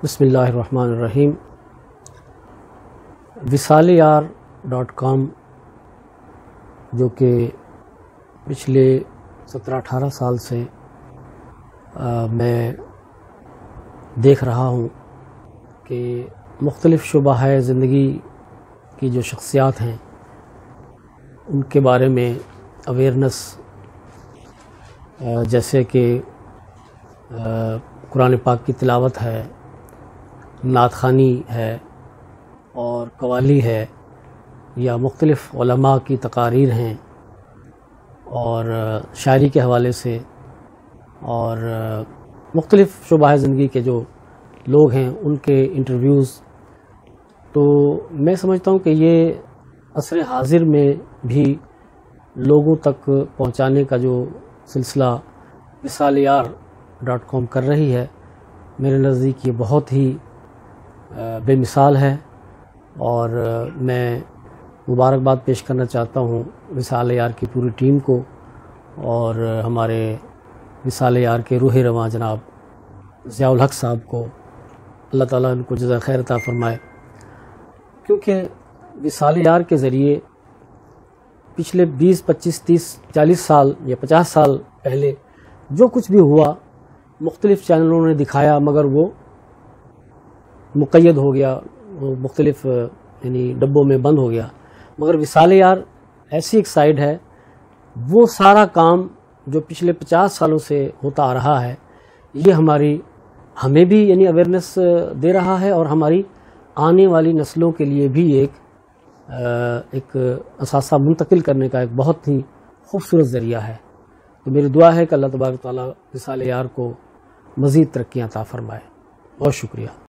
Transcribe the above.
بسم اللہ الرحمن الرحیم۔ وصالیار.com جو کہ پچھلے 17-18 سال سے میں دیکھ رہا ہوں کہ مختلف شعبہ زندگی کی جو شخصیات ہیں ان کے بارے میں اویئرنس، جیسے کہ قرآن پاک کی تلاوت ہے، نعت خوانی ہے اور قوالی ہے، یا مختلف علماء کی تقاریر ہیں اور شاعری کے حوالے سے، اور مختلف شعبہ زندگی کے جو لوگ ہیں ان کے انٹرویوز، تو میں سمجھتا ہوں کہ یہ عصر حاضر میں بھی لوگوں تک پہنچانے کا جو سلسلہ وصالیار.com کر رہی ہے، میرے نزدیک یہ بہت ہی بے مثال ہے، اور میں مبارکباد پیش کرنا چاہتا ہوں وصالیار کی پوری ٹیم کو، اور ہمارے وصالیار کے روح رواں جناب ضیاء الحق صاحب کو۔ اللہ تعالیٰ ان کو جزائے خیر عطا فرمائے، کیونکہ وصالیار کے ذریعے پچھلے 20، 25، 30، 40 سال یا 50 سال پہلے جو کچھ بھی ہوا مختلف چینلوں نے دکھایا، مگر وہ مقید ہو گیا، وہ مختلف یعنی ڈبوں میں بند ہو گیا۔ مگر وصالیار ایسی ایک سائٹ ہے، وہ سارا کام جو پچھلے 50 سالوں سے ہوتا آ رہا ہے، یہ ہمیں بھی یعنی اویئرنس دے رہا ہے، اور ہماری آنے والی نسلوں کے لیے بھی ایک اثاثہ منتقل کرنے کا ایک بہت ہی خوبصورت ذریعہ ہے۔ تو میری دعا ہے کہ اللہ تبارک و تعالیٰ وصالیار کو مزید ترقیاں عطا فرمائے۔ بہت شکریہ۔